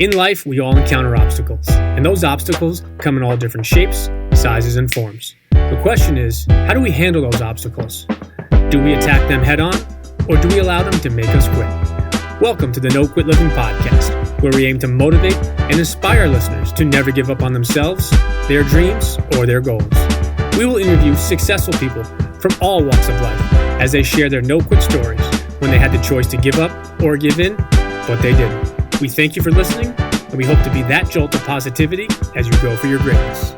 In life, we all encounter obstacles, and those obstacles come in all different shapes, sizes, and forms. The question is, how do we handle those obstacles? Do we attack them head on, or do we allow them to make us quit? Welcome to the No Quit Living podcast, where we aim to motivate and inspire listeners to never give up on themselves, their dreams, or their goals. We will interview successful people from all walks of life as they share their no-quit stories when they had the choice to give up or give in, but they didn't. We thank you for listening, and we hope to be that jolt of positivity as you go for your greatness.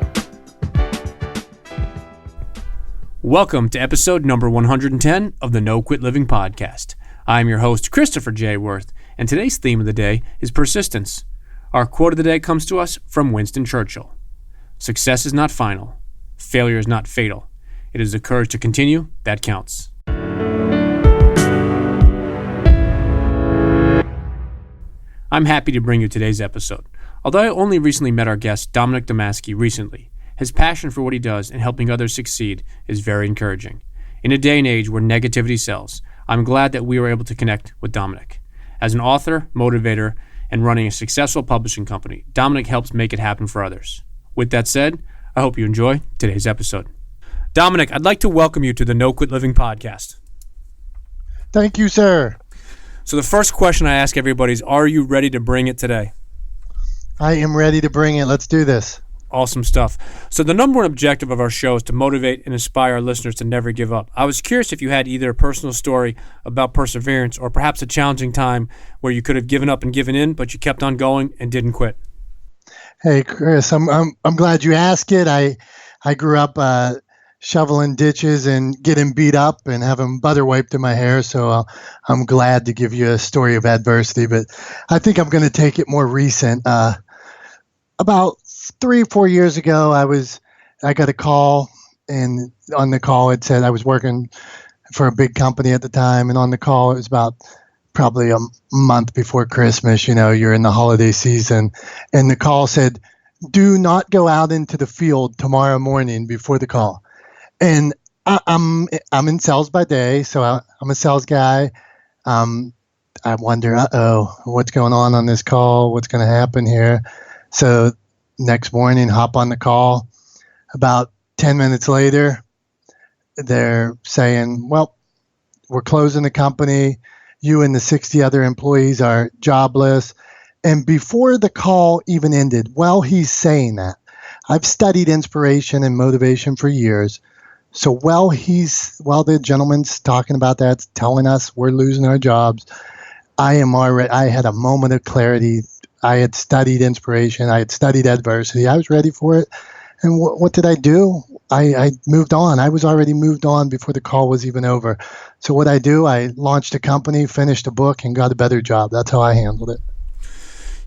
Welcome to episode number 110 of the No Quit Living podcast. I'm your host, Christopher J. Worth, and today's theme of the day is persistence. Our quote of the day comes to us from Winston Churchill. Success is not final. Failure is not fatal. It is the courage to continue that counts. I'm happy to bring you today's episode. Although I only recently met our guest, Dominick Domasky, recently, his passion for what he does and helping others succeed is very encouraging. In a day and age where negativity sells, I'm glad that we were able to connect with Dominick. As an author, motivator, and running a successful publishing company, Dominick helps make it happen for others. With that said, I hope you enjoy today's episode. Dominick, I'd like to welcome you to the No Quit Living podcast. Thank you, sir. So the first question I ask everybody is, are you ready to bring it today? I am ready to bring it. Let's do this. Awesome stuff. So the number one objective of our show is to motivate and inspire our listeners to never give up. I was curious if you had either a personal story about perseverance or perhaps a challenging time where you could have given up and given in, but you kept on going and didn't quit. Hey, Chris, I'm glad you asked it. I grew up shoveling ditches and getting beat up and having butter wiped in my hair, so I'm glad to give you a story of adversity, but I think I'm going to take it more recent. About 3 or 4 years ago, I got a call, and on the call it said I was working for a big company at the time, and on the call it was about probably a month before Christmas. You know, you're in the holiday season, and the call said, "Do not go out into the field tomorrow morning before the call." And I'm in sales by day, so I'm a sales guy. I wonder, what's going on this call? What's going to happen here? So next morning, hop on the call. About 10 minutes later, they're saying, well, we're closing the company. You and the 60 other employees are jobless. And before the call even ended, while he's saying that, I've studied inspiration and motivation for years. So while the gentleman's talking about that, telling us we're losing our jobs, I had a moment of clarity. I had studied inspiration. I had studied adversity. I was ready for it. And what did I do? I moved on. I was already moved on before the call was even over. So what I do, I launched a company, finished a book, and got a better job. That's how I handled it.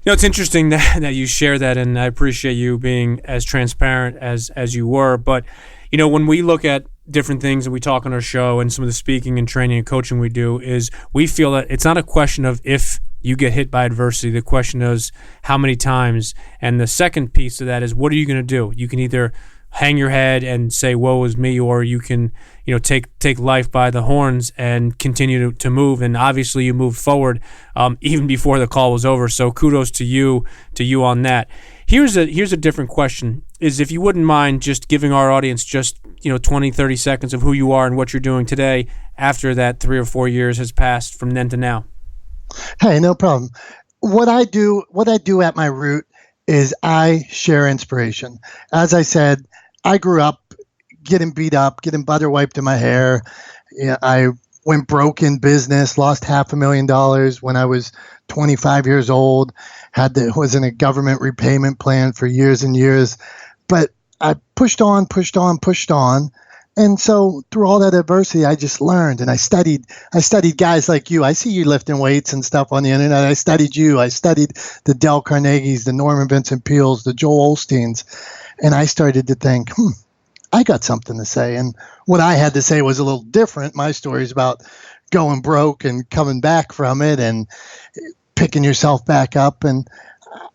You know, it's interesting that you share that, and I appreciate you being as transparent as you were. But, you know, when we look at different things and we talk on our show and some of the speaking and training and coaching we do, is we feel that it's not a question of if you get hit by adversity. The question is how many times. And the second piece of that is, what are you going to do? You can either hang your head and say, woe is me, or you can, you know, take life by the horns and continue to move. And obviously you moved forward even before the call was over. So kudos to you on that. Here's a different question, is if you wouldn't mind just giving our audience just, 20, 30 seconds of who you are and what you're doing today after that 3 or 4 years has passed from then to now. Hey, no problem. What I do at my root is I share inspiration. As I said, I grew up getting beat up, getting butter wiped in my hair. I went broke in business, lost $500,000 when I was 25 years old, was in a government repayment plan for years and years. But I pushed on. And so through all that adversity, I just learned, and I studied guys like you. I see you lifting weights and stuff on the internet. I studied you. I studied the Dale Carnegies, the Norman Vincent Peales, the Joel Osteens. And I started to think, I got something to say. And what I had to say was a little different. My story is about going broke and coming back from it and picking yourself back up. And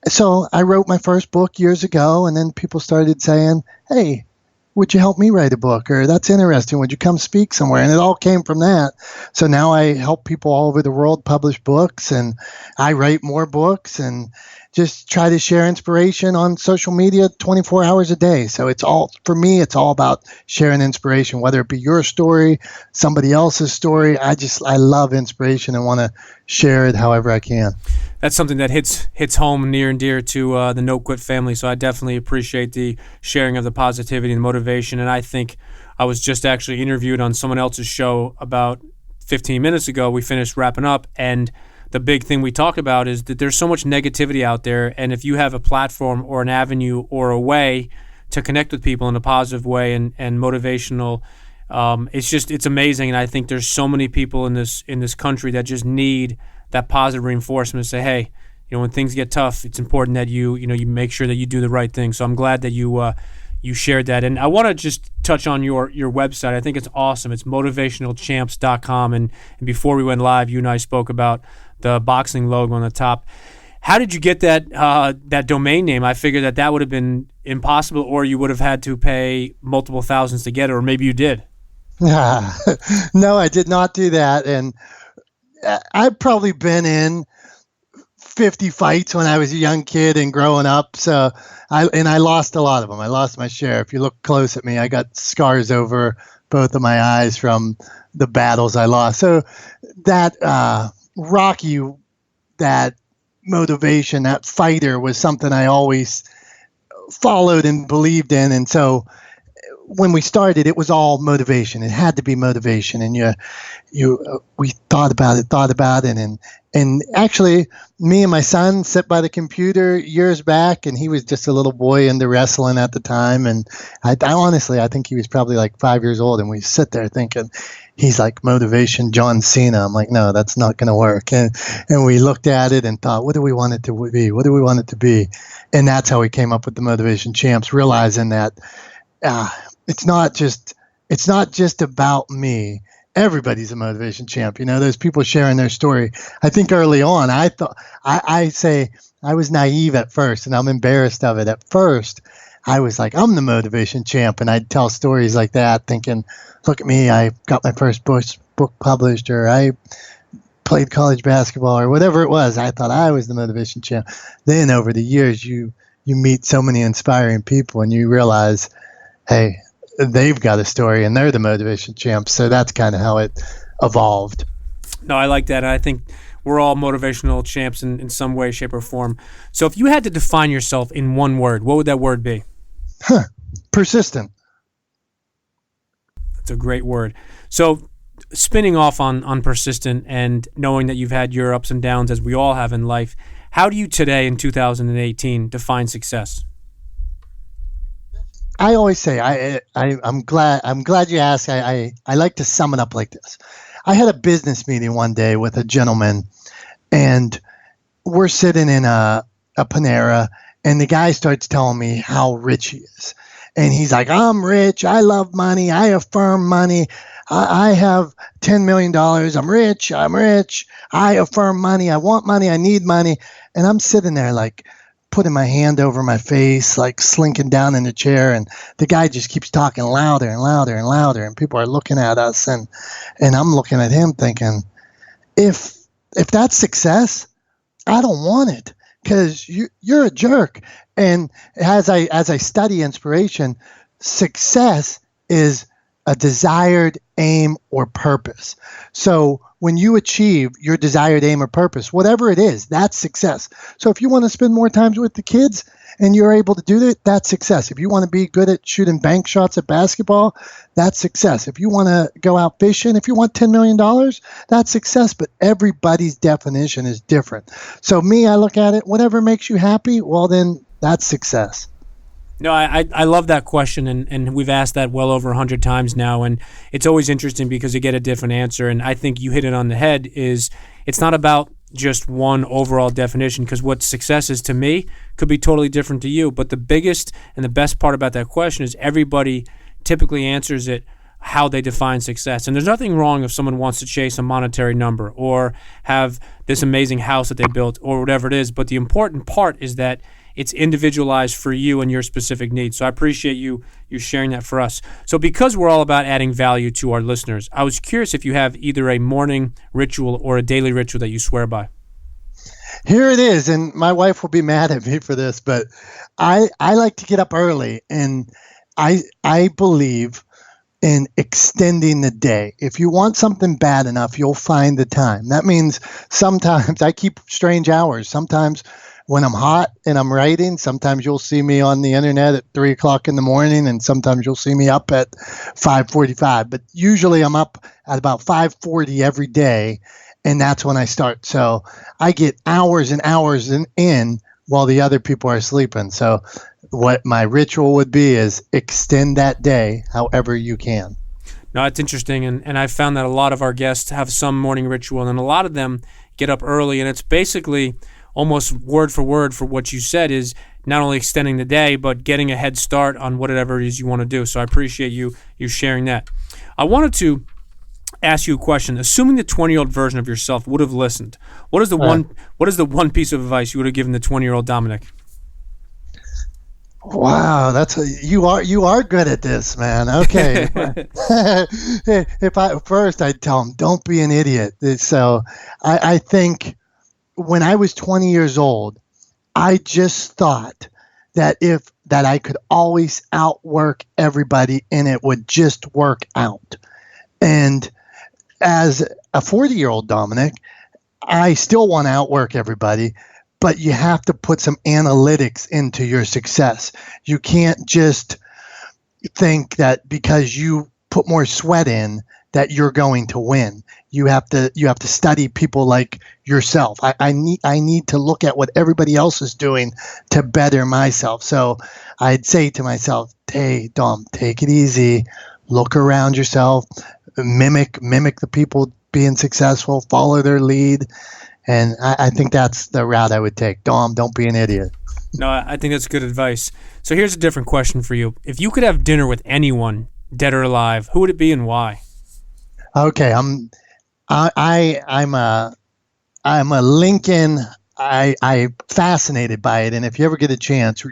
so I wrote my first book years ago, and then people started saying, hey, would you help me write a book? Or that's interesting. Would you come speak somewhere? And it all came from that. So now I help people all over the world publish books, and I write more books and just try to share inspiration on social media 24 hours a day. So for me, it's all about sharing inspiration, whether it be your story, somebody else's story. I love inspiration and want to share it however I can. That's something that hits home near and dear to the No Quit family. So I definitely appreciate the sharing of the positivity and motivation. And I think I was just actually interviewed on someone else's show about 15 minutes ago. We finished wrapping up, and the big thing we talk about is that there's so much negativity out there, and if you have a platform or an avenue or a way to connect with people in a positive way and motivational, it's amazing. And I think there's so many people in this country that just need that positive reinforcement to say, hey, when things get tough, it's important that you make sure that you do the right thing. So I'm glad that you shared that. And I want to just touch on your website. I think it's awesome. It's motivationalchamps.com. And before we went live, you and I spoke about the boxing logo on the top. How did you get that domain name? I figured that would have been impossible, or you would have had to pay multiple thousands to get it, or maybe you did. No, I did not do that. And I've probably been in 50 fights when I was a young kid and growing up. So I lost a lot of them. I lost my share. If you look close at me, I got scars over both of my eyes from the battles I lost. So that Rocky, that motivation, that fighter was something I always followed and believed in. And so when we started, it was all motivation. It had to be motivation. And we thought about it. And actually, me and my son sat by the computer years back, and he was just a little boy into wrestling at the time. And I honestly think he was probably like 5 years old. And we sit there thinking, he's like motivation John Cena. I'm like, no, that's not going to work. And we looked at it and thought, what do we want it to be? What do we want it to be? And that's how we came up with the Motivation Champs, realizing that it's not just about me. Everybody's a motivation champ. Those people sharing their story. I think early on, I thought I was naive at first, and I'm embarrassed of it. At first, I was like, I'm the motivation champ, and I'd tell stories like that, thinking, look at me, I got my first book published, or I played college basketball, or whatever it was. I thought I was the motivation champ. Then over the years, you meet so many inspiring people, and you realize, hey, they've got a story and they're the motivation champs. So that's kind of how it evolved. No, I like that. I think we're all motivational champs in some way, shape, or form. So if you had to define yourself in one word, what would that word be? Persistent. That's a great word. So spinning off on persistent and knowing that you've had your ups and downs, as we all have in life, how do you today in 2018 define success? I always say I'm glad you asked. I like to sum it up like this. I had a business meeting one day with a gentleman, and we're sitting in a Panera, and the guy starts telling me how rich he is. And he's like, I'm rich. I love money. I affirm money. I have $10 million. I'm rich. I affirm money. I want money. I need money. And I'm sitting there like putting my hand over my face, like slinking down in the chair. And the guy just keeps talking louder and louder and louder. And people are looking at us. And I'm looking at him thinking, if that's success, I don't want it, because you're a jerk. And as I study inspiration, success is a desired aim or purpose. So when you achieve your desired aim or purpose, whatever it is, that's success. So if you want to spend more time with the kids and you're able to do that, that's success. If you want to be good at shooting bank shots at basketball, that's success. If you want to go out fishing, if you want $10 million, that's success. But everybody's definition is different. So me, I look at it, whatever makes you happy, well, then that's success. No, I love that question, and we've asked that well over 100 times now, and it's always interesting because you get a different answer, and I think you hit it on the head. It's not about just one overall definition, because what success is to me could be totally different to you, but the biggest and the best part about that question is everybody typically answers it how they define success. And there's nothing wrong if someone wants to chase a monetary number or have this amazing house that they built or whatever it is. But the important part is that it's individualized for you and your specific needs. So I appreciate you sharing that for us. So because we're all about adding value to our listeners, I was curious if you have either a morning ritual or a daily ritual that you swear by. Here it is, and my wife will be mad at me for this, but I like to get up early, and I believe in extending the day. If you want something bad enough, you'll find the time. That means sometimes I keep strange hours. Sometimes when I'm hot and I'm writing, sometimes you'll see me on the internet at 3 o'clock in the morning, and sometimes you'll see me up at 5:45. But usually I'm up at about 5:40 every day, and that's when I start. So I get hours and hours in while the other people are sleeping. So what my ritual would be is extend that day however you can. No, it's interesting, and I've found that a lot of our guests have some morning ritual, and a lot of them get up early, and it's basically almost word for word for what you said is not only extending the day, but getting a head start on whatever it is you want to do. So I appreciate you sharing that. I wanted to ask you a question. Assuming the 20-year-old version of yourself would have listened, what is the one piece of advice you would have given the 20-year-old Dominick? Wow, you are good at this, man. Okay. If I'd tell him, don't be an idiot. So I think when I was 20 years old, I just thought that I could always outwork everybody and it would just work out. And as a 40-year-old Dominick, I still want to outwork everybody, but you have to put some analytics into your success. You can't just think that because you put more sweat in that you're going to win. You have to study people like yourself. I need to look at what everybody else is doing to better myself. So I'd say to myself, hey, Dom, take it easy. Look around yourself. Mimic the people being successful. Follow their lead. And I think that's the route I would take. Dom, don't be an idiot. No, I think that's good advice. So here's a different question for you. If you could have dinner with anyone, dead or alive, who would it be and why? Okay, I'm a Lincoln. I'm fascinated by it, and if you ever get a chance,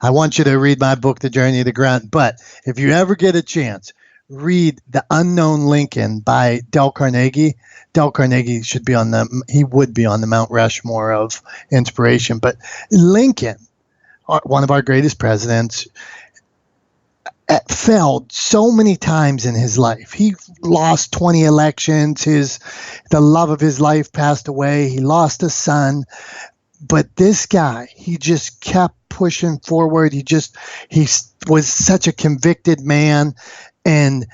I want you to read my book, The Journey of the Grunt. But if you ever get a chance, read The Unknown Lincoln by Dale Carnegie. Dale Carnegie he would be on the Mount Rushmore of inspiration. But Lincoln, one of our greatest presidents, failed so many times in his life. He lost 20 elections. The love of his life passed away. He lost a son. But this guy, he just kept pushing forward. He was such a convicted man. And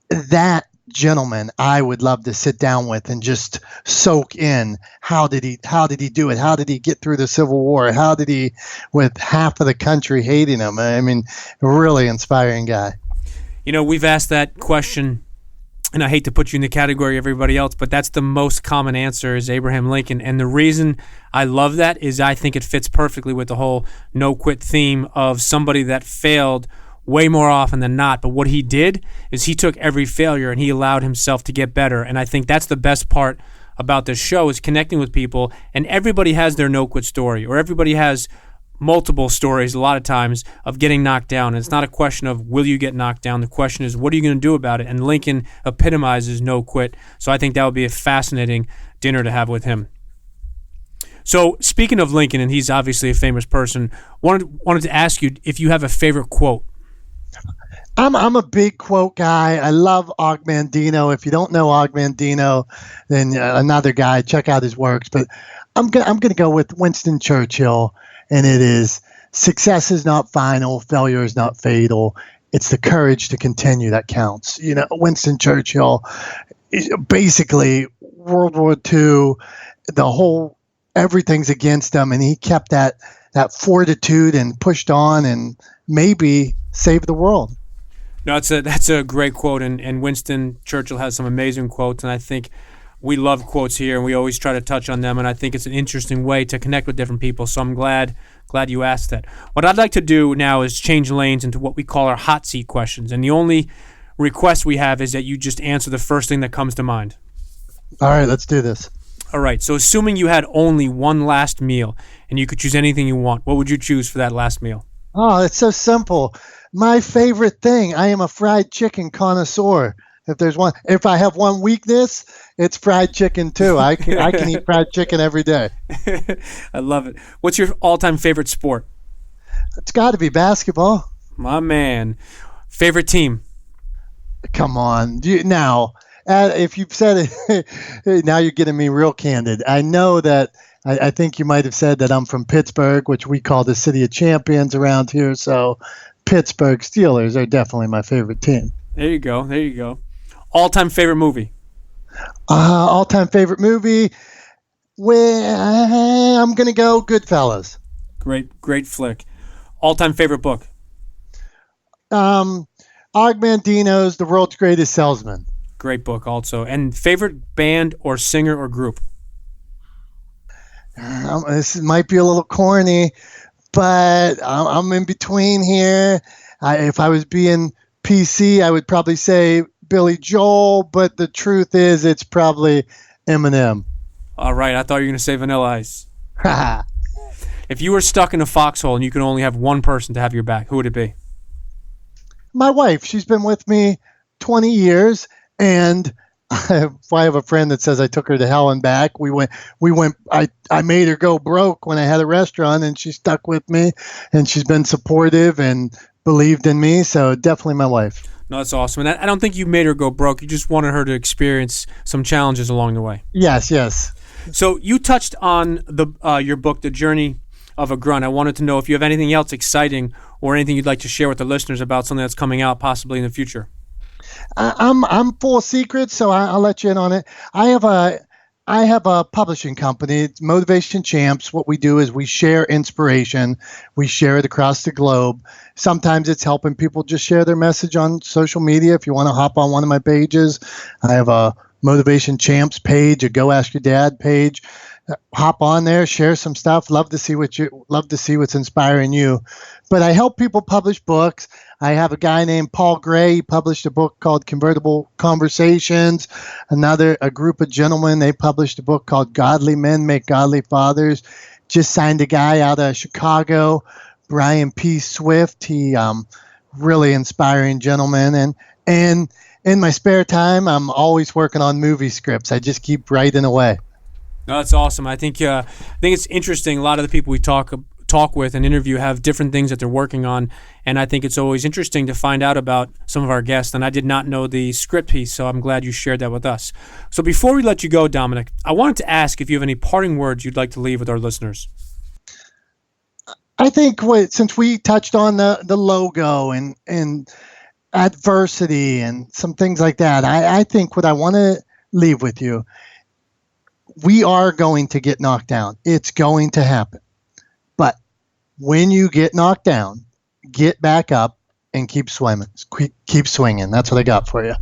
that gentleman I would love to sit down with and just soak in how did he do it? How did he get through the Civil War? How did he, with half of the country hating him? I mean, really inspiring guy. We've asked that question, and I hate to put you in the category of everybody else, but that's the most common answer is Abraham Lincoln. And the reason I love that is I think it fits perfectly with the whole no-quit theme of somebody that failed way more often than not. But what he did is he took every failure and he allowed himself to get better. And I think that's the best part about this show is connecting with people. And everybody has their no-quit story, or everybody has multiple stories a lot of times of getting knocked down. And it's not a question of will you get knocked down. The question is what are you going to do about it? And Lincoln epitomizes no quit. So I think that would be a fascinating dinner to have with him. So speaking of Lincoln, and he's obviously a famous person, wanted to ask you if you have a favorite quote. I'm a big quote guy. I love Og Mandino. If you don't know Og Mandino, then another guy, check out his works. But I'm gonna go with Winston Churchill, and it is success is not final, failure is not fatal. It's the courage to continue that counts. Winston Churchill, basically World War II, everything's against him, and he kept that fortitude and pushed on and maybe saved the world. No, that's a great quote, and Winston Churchill has some amazing quotes, and I think we love quotes here, and we always try to touch on them, and I think it's an interesting way to connect with different people, so I'm glad you asked that. What I'd like to do now is change lanes into what we call our hot seat questions, and the only request we have is that you just answer the first thing that comes to mind. All right, let's do this. All right, so assuming you had only one last meal and you could choose anything you want, what would you choose for that last meal? Oh, it's so simple. My favorite thing, I am a fried chicken connoisseur. If I have one weakness, it's fried chicken too. I can eat fried chicken every day. I love it. What's your all-time favorite sport? It's got to be basketball. My man. Favorite team? Come on. If you've said it, now you're getting me real candid. I know that I think you might have said that I'm from Pittsburgh, which we call the city of champions around here. So Pittsburgh Steelers are definitely my favorite team. There you go. All-time favorite movie? All-time favorite movie? Well, I'm going to go Goodfellas. Great flick. All-time favorite book? Og Mandino's The World's Greatest Salesman. Great book also. And favorite band or singer or group? This might be a little corny, but I'm in between here. If I was being PC, I would probably say Billy Joel, but the truth is it's probably Eminem. All right, I thought you were going to say Vanilla Ice. If you were stuck in a foxhole and you could only have one person to have your back, who would it be? My wife. She's been with me 20 years, and I have a friend that says I took her to hell and back. I made her go broke when I had a restaurant, and she stuck with me, and she's been supportive and believed in me. So definitely my wife. No, that's awesome. And I don't think you made her go broke. You just wanted her to experience some challenges along the way. Yes. So you touched on your book, The Journey of a Grunt. I wanted to know if you have anything else exciting or anything you'd like to share with the listeners about something that's coming out possibly in the future. I'm full of secrets, so I'll let you in on it. I have a publishing company. It's Motivation Champs. What we do is we share inspiration. We share it across the globe. Sometimes it's helping people just share their message on social media. If you want to hop on one of my pages, I have a Motivation Champs page, a Go Ask Your Dad page. Hop on there, share some stuff. Love to see what's inspiring you. But I help people publish books. I have a guy named Paul Gray. He published a book called Convertible Conversations. A group of gentlemen, they published a book called Godly Men Make Godly Fathers. Just signed a guy out of Chicago, Brian P. Swift. He really inspiring gentleman. And in my spare time, I'm always working on movie scripts. I just keep writing away. No, that's awesome. I think it's interesting. A lot of the people we talk with and interview have different things that they're working on, and I think it's always interesting to find out about some of our guests. And I did not know the script piece, so I'm glad you shared that with us. So before we let you go, Dominick, I wanted to ask if you have any parting words you'd like to leave with our listeners. I think since we touched on the logo and adversity and some things like that, I think what I want to leave with you. We are going to get knocked down. It's going to happen. But when you get knocked down, get back up and keep swimming. Keep swinging. That's what I got for you.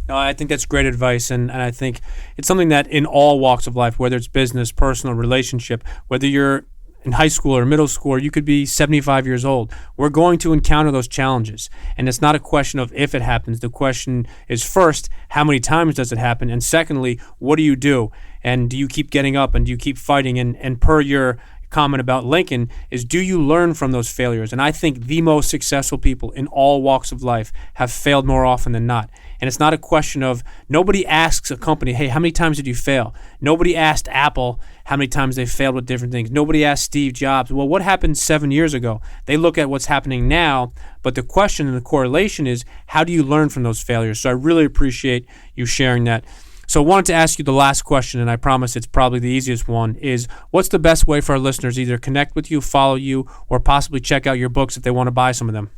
No, I think that's great advice, and I think it's something that in all walks of life, whether it's business, personal, relationship, whether you're in high school or middle school, or you could be 75 years old, we're going to encounter those challenges. And it's not a question of if it happens. The question is, first, how many times does it happen? And secondly, what do you do? And do you keep getting up and do you keep fighting? And per your comment about Lincoln is, do you learn from those failures? And I think the most successful people in all walks of life have failed more often than not. And it's not a question of, nobody asks a company, hey, how many times did you fail? Nobody asked Apple how many times they failed with different things. Nobody asked Steve Jobs, well, what happened 7 years ago? They look at what's happening now, but the question and the correlation is, how do you learn from those failures? So I really appreciate you sharing that. So I wanted to ask you the last question, and I promise it's probably the easiest one, is what's the best way for our listeners to either connect with you, follow you, or possibly check out your books if they want to buy some of them?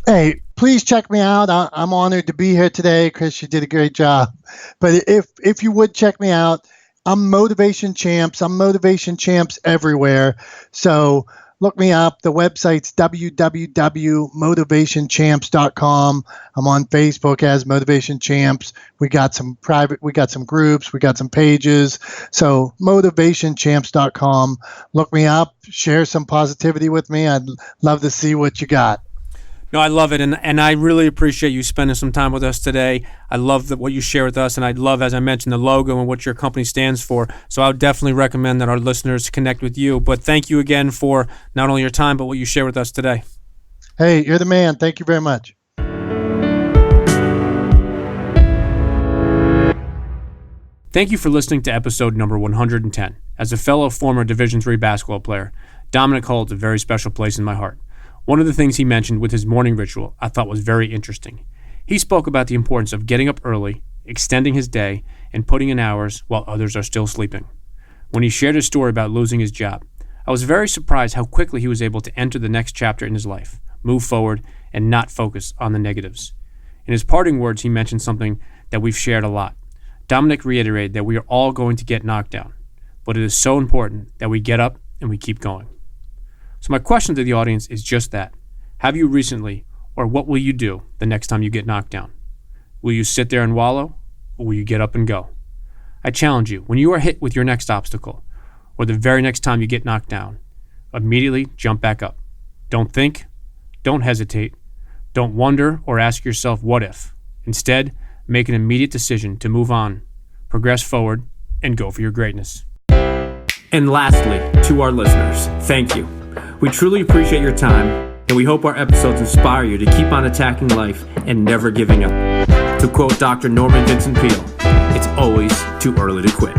Hey, please check me out. I'm honored to be here today. Chris, you did a great job. But if you would check me out, I'm Motivation Champs. I'm Motivation Champs everywhere. So look me up. The website's www.motivationchamps.com. I'm on Facebook as Motivation Champs. We got some groups, we got some pages. So motivationchamps.com. Look me up, share some positivity with me. I'd love to see what you got. No, I love it, and I really appreciate you spending some time with us today. I love what you share with us, and I love, as I mentioned, the logo and what your company stands for. So I would definitely recommend that our listeners connect with you. But thank you again for not only your time, but what you share with us today. Hey, you're the man. Thank you very much. Thank you for listening to episode number 110. As a fellow former Division III basketball player, Dominick holds a very special place in my heart. One of the things he mentioned with his morning ritual I thought was very interesting. He spoke about the importance of getting up early, extending his day, and putting in hours while others are still sleeping. When he shared his story about losing his job, I was very surprised how quickly he was able to enter the next chapter in his life, move forward, and not focus on the negatives. In his parting words, he mentioned something that we've shared a lot. Dominick reiterated that we are all going to get knocked down, but it is so important that we get up and we keep going. So my question to the audience is just that. Have you recently, or what will you do the next time you get knocked down? Will you sit there and wallow, or will you get up and go? I challenge you, when you are hit with your next obstacle, or the very next time you get knocked down, immediately jump back up. Don't think, don't hesitate, don't wonder or ask yourself what if. Instead, make an immediate decision to move on, progress forward, and go for your greatness. And lastly, to our listeners, thank you. We truly appreciate your time, and we hope our episodes inspire you to keep on attacking life and never giving up. To quote Dr. Norman Vincent Peale, it's always too early to quit.